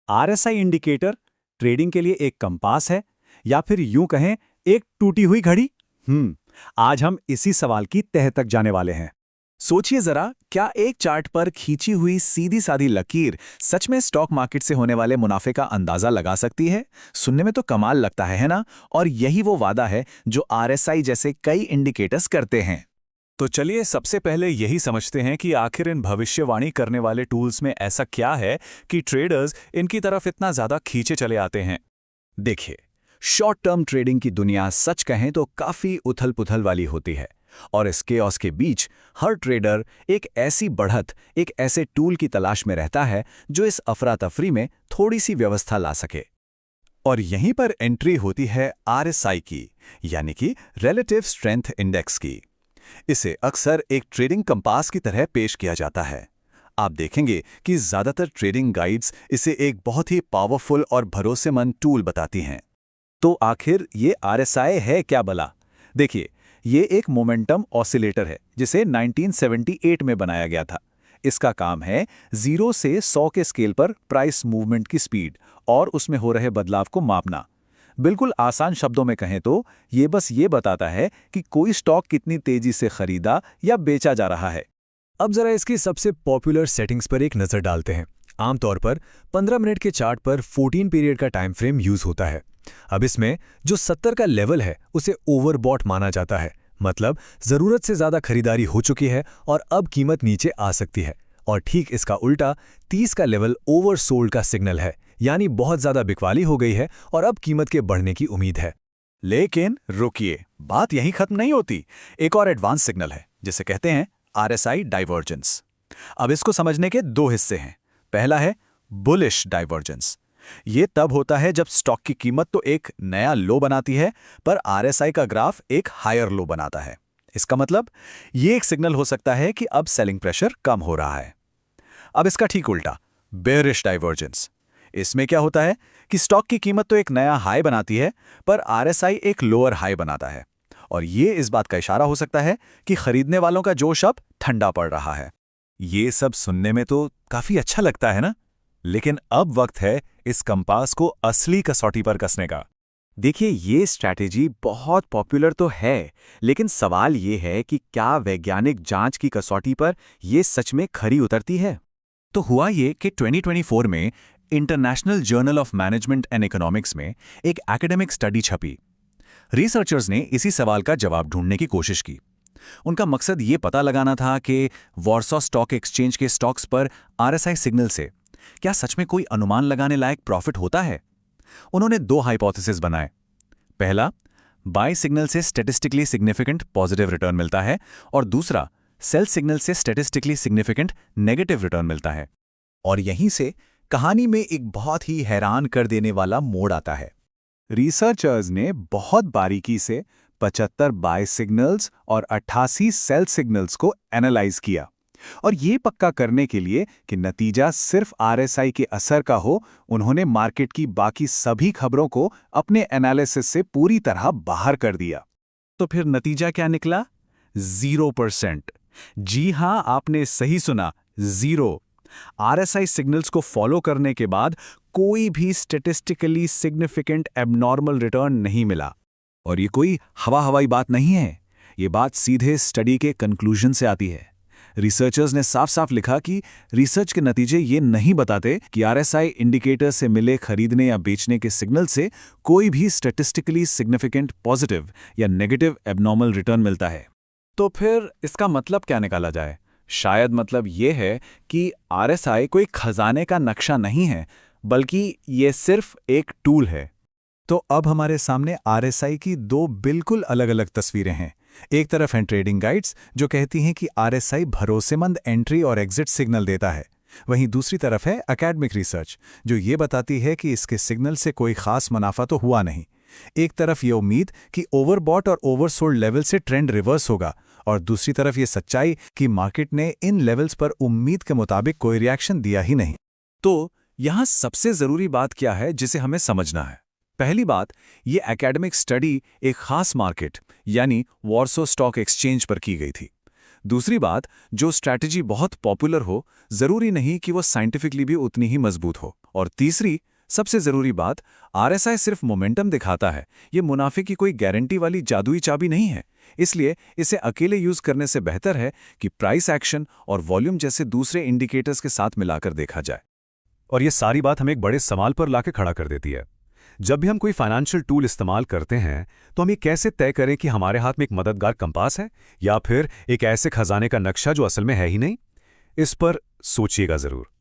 RSI indicator trading के लिए एक कंपास है या फिर यूं कहें एक टूटी हुई घड़ी? आज हम इसी सवाल की तह तक जाने वाले हैं। सोचिए जरा, क्या एक चार्ट पर खींची हुई सीधी सादी लकीर सच में स्टॉक मार्केट से होने वाले मुनाफे का अंदाजा लगा सकती है? सुनने में तो कमाल लगता है ना? और यही वो वादा है जो आरएसआई जैसे कई इंडिकेटर्स करते हैं। तो चलिए सबसे पहले यही समझते हैं कि आखिर इन भविष्यवाणी करने वाले टूल्स में ऐसा क्या है कि ट्रेडर्स इनकी तरफ इतना ज्यादा खींचे चले आते हैं। देखिए, शॉर्ट टर्म ट्रेडिंग की दुनिया सच कहें तो काफी उथल-पुथल वाली होती है और इस केओस के बीच हर ट्रेडर एक ऐसी बढ़त, एक ऐसे टूल की तलाश में रहता है जो इस अफरा-तफरी में थोड़ी सी व्यवस्था ला सके। और यहीं पर एंट्री होती है आरएसआई की, यानी कि रिलेटिव स्ट्रेंथ इंडेक्स की। इसे अक्सर एक ट्रेडिंग कंपास की तरह पेश किया जाता है। आप देखेंगे कि ज्यादातर ट्रेडिंग गाइड्स इसे एक बहुत ही पावरफुल और भरोसेमंद टूल बताती हैं। तो आखिर ये आरएसआई है क्या भला? देखिए, ये एक मोमेंटम ऑसिलेटर है जिसे 1978 में बनाया गया था। इसका काम है 0 से 100 के स्केल पर प्राइस मूवमेंट की स्पीड और उसमें हो रहे बदलाव को मापना। बिल्कुल आसान शब्दों में कहें तो ये बस ये बताता है कि कोई स्टॉक कितनी तेजी से खरीदा या बेचा जा रहा है। अब जरा इसकी सबसे पॉपुलर सेटिंग्स पर एक नज़र डालते हैं। आमतौर पर 15 मिनट के चार्ट पर 14 पीरियड का टाइम फ्रेम यूज होता है। अब इसमें जो 70 का लेवल है उसे ओवरबॉट माना जाता है, मतलब जरूरत से ज्यादा खरीदारी हो चुकी है और अब कीमत नीचे आ सकती है। और ठीक इसका उल्टा 30 का लेवल ओवरसोल्ड का सिग्नल है, यानी बहुत ज्यादा बिकवाली हो गई है और अब कीमत के बढ़ने की उम्मीद है। लेकिन रुकिए, बात यहीं खत्म नहीं होती। एक और एडवांस सिग्नल है जिसे कहते हैं आरएसआई डाइवर्जेंस। अब इसको समझने के दो हिस्से हैं। पहला है बुलिश डाइवर्जेंस। ये तब होता है जब स्टॉक की कीमत तो एक नया लो बनाती है, पर आरएसआई का ग्राफ एक हायर लो बनाता है। इसका मतलब ये एक सिग्नल हो सकता है कि अब सेलिंग प्रेशर कम हो रहा है। अब इसका ठीक उल्टा, बेयरिश डाइवर्जेंस। इसमें क्या होता है कि स्टॉक की कीमत तो एक नया हाई बनाती है, पर आरएसआई एक लोअर हाई बनाता है। और ये इस बात का इशारा हो सकता है कि खरीदने वालों का जोश अब ठंडा पड़ रहा है। ये सब सुनने में तो काफी अच्छा लगता है ना, लेकिन अब वक्त है इस कंपास को असली कसौटी पर कसने का। देखिए, ये स्ट्रैटेजी बहुत पॉपुलर तो है, लेकिन सवाल ये है कि क्या वैज्ञानिक जांच की कसौटी पर ये सच में खरी उतरती है? तो हुआ ये कि 2024 में international journal of management and economics में एक एकेडमिक स्टडी छपी। रिसर्चर्स ने इसी सवाल का जवाब ढूंढने की कोशिश की। उनका मकसद ये पता लगाना था कि वॉर्सो स्टॉक एक्सचेंज के स्टॉक्स पर आरएसआई सिग्नल से क्या सच में कोई अनुमान लगाने लायक प्रॉफिट होता है। उन्होंने दो हाइपोथेसिस बनाए। पहला, बाय सिग्नल से स्टैटिस्टिकली सिग्निफिकेंट पॉजिटिव रिटर्न मिलता है, और दूसरा, सेल सिग्नल से स्टैटिस्टिकली सिग्निफिकेंट नेगेटिव रिटर्न मिलता है। और यहीं से कहानी में एक बहुत ही हैरान कर देने वाला मोड़ आता है। रिसर्चर्स ने बहुत बारीकी से 75 बाय सिग्नल्स और 88 सेल सिग्नल्स को एनालाइज किया, और ये पक्का करने के लिए कि नतीजा सिर्फ आरएसआई के असर का हो, उन्होंने मार्केट की बाकी सभी खबरों को अपने एनालिसिस से पूरी तरह बाहर कर दिया। तो फिर नतीजा क्या निकला? 0%। जी हां, आपने सही सुना, 0। आरएसआई सिग्नल्स को फॉलो करने के बाद कोई भी स्टैटिस्टिकली सिग्निफिकेंट एबनॉर्मल रिटर्न नहीं मिला। और ये कोई हवाई बात नहीं है, ये बात सीधे स्टडी के कंक्लूजन से आती है। रिसर्चर्स ने साफ साफ लिखा कि रिसर्च के नतीजे ये नहीं बताते कि आरएसआई इंडिकेटर से मिले खरीदने या बेचने के सिग्नल से कोई भी स्टैटिस्टिकली सिग्निफिकेंट पॉजिटिव या नेगेटिव एबनॉर्मल रिटर्न मिलता है। तो फिर इसका मतलब क्या निकाला जाए? शायद मतलब ये है कि आरएसआई कोई खजाने का नक्शा नहीं है, बल्कि ये सिर्फ एक टूल है। तो अब हमारे सामने आरएसआई की दो बिल्कुल अलग-अलग तस्वीरें हैं। एक तरफ हैं ट्रेडिंग गाइड्स जो कहती हैं कि आरएसआई भरोसेमंद एंट्री और एग्जिट सिग्नल देता है। वहीं दूसरी तरफ है एकेडमिक रिसर्च जो ये बताती है कि इसके सिग्नल से कोई खास मुनाफा तो हुआ नहीं। एक तरफ ये उम्मीद कि ओवरबॉट और ओवरसोल्ड लेवल से ट्रेंड रिवर्स होगा, और दूसरी तरफ ये सच्चाई कि मार्केट ने इन लेवल्स पर उम्मीद के मुताबिक कोई रिएक्शन दिया ही नहीं। तो यहाँ सबसे जरूरी बात क्या है जिसे हमें समझना है? पहली बात, ये एकेडमिक स्टडी एक खास मार्केट यानी वॉर्सो स्टॉक एक्सचेंज पर की गई थी। दूसरी बात, जो स्ट्रैटेजी बहुत पॉपुलर हो, जरूरी नहीं कि वो साइंटिफिकली भी उतनी ही मजबूत हो। और तीसरी, सबसे जरूरी बात, आरएसआई सिर्फ मोमेंटम दिखाता है, ये मुनाफे की कोई गारंटी वाली जादुई चाबी नहीं है। इसलिए इसे अकेले यूज करने से बेहतर है कि प्राइस एक्शन और वॉल्यूम जैसे दूसरे इंडिकेटर्स के साथ मिलाकर देखा जाए। और ये सारी बात हमें एक बड़े सवाल पर लाके खड़ा कर देती है। जब भी हम कोई फाइनेंशियल टूल इस्तेमाल करते हैं तो हम ये कैसे तय करें कि हमारे हाथ में एक मददगार कंपास है या फिर एक ऐसे खजाने का नक्शा जो असल में है ही नहीं? इस पर सोचिएगा जरूर।